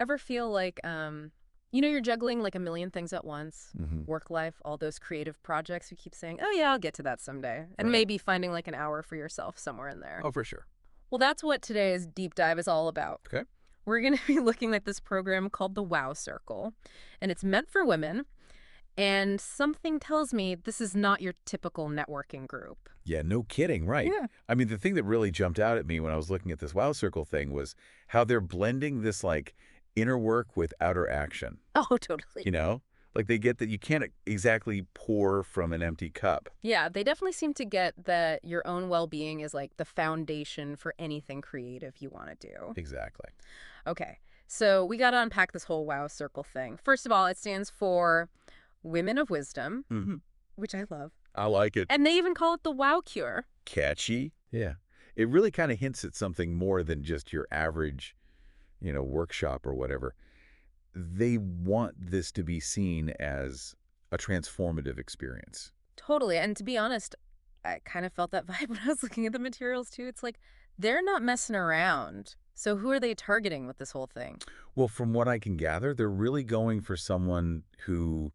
Ever feel like, you're juggling like a million things at once, Hmm. work life, all those creative projects you keep saying, oh yeah, I'll get to that someday, and Right. maybe finding like an hour for yourself somewhere in there. Oh, for sure. Well, that's what today's deep dive is all about. Okay. We're going to be looking at this program called the WOW Circle, and it's meant for women, and something tells me this is not your typical networking group. Yeah, no kidding, right. Yeah. I mean, the thing that really jumped out at me when I was looking at this Wow Circle thing was how they're blending this, like, inner work with outer action, Oh, totally. you know? Like, they get that you can't exactly pour from an empty cup. Yeah, they definitely seem to get that your own well-being is like the foundation for anything creative you want to do. Exactly. Okay, so we got to unpack this whole WOW Circle thing. First of all, it stands for Women of Wisdom, Hmm. which I love. I like it. And they even call it the WOW Cure. Catchy. Yeah. It really kind of hints at something more than just your average, workshop or whatever. They want this to be seen as a transformative experience. Totally. And to be honest, I kind of felt that vibe when I was looking at the materials too. It's like they're not messing around. So who are they targeting with this whole thing? Well, from what I can gather, they're really going for someone who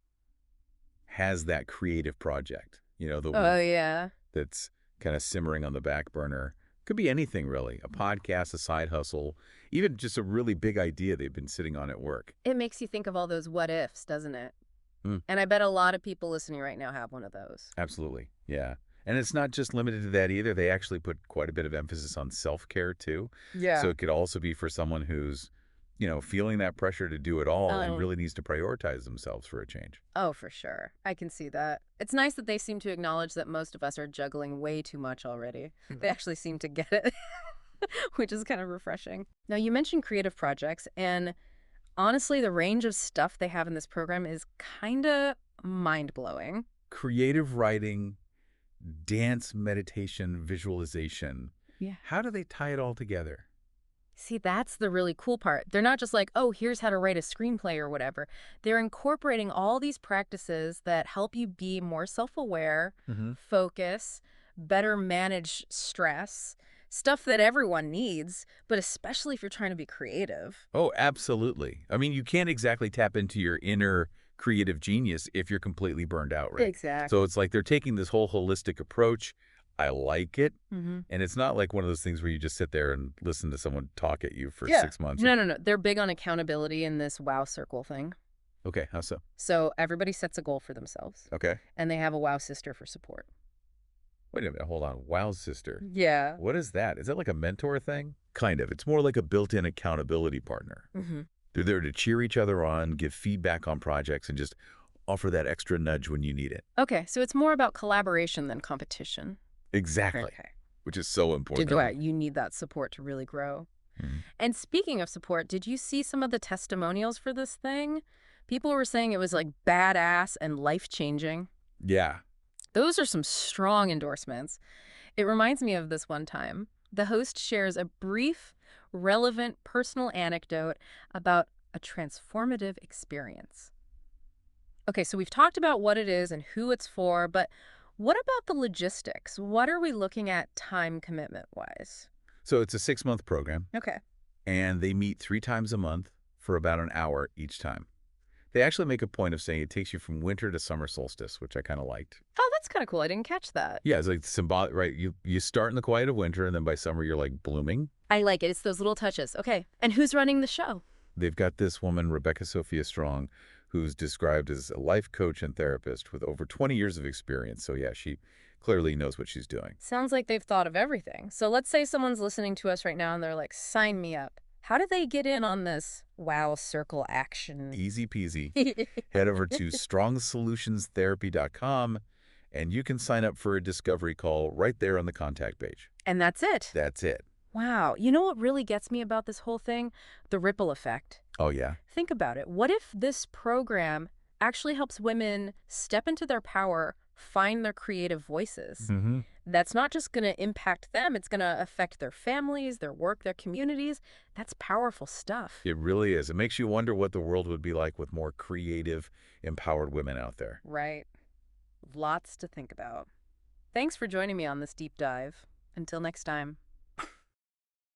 has that creative project, the Oh, one yeah. that's kind of simmering on the back burner. Could be anything, really. A podcast, a side hustle, even just a really big idea they've been sitting on at work. It makes you think of all those what ifs, doesn't it? Mm. And I bet a lot of people listening right now have one of those. Absolutely. Yeah. And it's not just limited to that either. They actually put quite a bit of emphasis on self-care, too. Yeah. So it could also be for someone who's, feeling that pressure to do it all and Oh. really needs to prioritize themselves for a change. Oh, for sure. I can see that. It's nice that they seem to acknowledge that most of us are juggling way too much already. They actually seem to get it, which is kind of refreshing. Now, you mentioned creative projects, and honestly, the range of stuff they have in this program is kind of mind-blowing. Creative writing, dance, meditation, visualization. Yeah. How do they tie it all together? See, that's the really cool part. They're not just like, oh, here's how to write a screenplay or whatever. They're incorporating all these practices that help you be more self-aware, Mm-hmm. focus, better manage stress, stuff that everyone needs, but especially if you're trying to be creative. Oh, absolutely. I mean, you can't exactly tap into your inner creative genius if you're completely burned out, right? Exactly. So it's like they're taking this whole holistic approach. I like it. Mm-hmm. And it's not like one of those things where you just sit there and listen to someone talk at you for Yeah. 6 months. No. They're big on accountability in this WOW Circle thing. Okay, how so? So everybody sets a goal for themselves, Okay. and they have a WOW sister for support. Wait a minute, hold on. Wow, sister. Yeah. What is that? Is that like a mentor thing? Kind of. It's more like a built-in accountability partner. Mm-hmm. They're there to cheer each other on, give feedback on projects, and just offer that extra nudge when you need it. Okay, so it's more about collaboration than competition. Exactly. Okay. Which is so important. You need that support to really grow. Mhm. And speaking of support, did you see some of the testimonials for this thing? People were saying it was like badass and life-changing. Yeah. Those are some strong endorsements. It reminds me of this one time. The host shares a brief, relevant personal anecdote about a transformative experience. Okay, so we've talked about what it is and who it's for, but what about the logistics? What are we looking at time commitment-wise? So it's a 6-month program, Okay. and they meet 3 times a month for about an hour each time. They actually make a point of saying it takes you from winter to summer solstice, which I kind of liked. Oh, that's kind of cool. I didn't catch that. Yeah, it's like symbolic, right? You start in the quiet of winter, and then by summer you're like blooming. I like it. It's those little touches. Okay. And who's running the show? They've got this woman, Rebecca-Sophia Strong, who's described as a life coach and therapist with over 20 years of experience. So yeah, she clearly knows what she's doing. Sounds like they've thought of everything. So let's say someone's listening to us right now and they're like, sign me up. How do they get in on this WOW Circle action? Easy peasy. Head over to strongsolutionsTherapy.com and you can sign up for a discovery call right there on the contact page. And that's it. That's it. Wow. You know what really gets me about this whole thing? The ripple effect. Oh, yeah. Think about it. What if this program actually helps women step into their power, find their creative voices? Mm-hmm. That's not just going to impact them. It's going to affect their families, their work, their communities. That's powerful stuff. It really is. It makes you wonder what the world would be like with more creative, empowered women out there. Right. Lots to think about. Thanks for joining me on this deep dive. Until next time.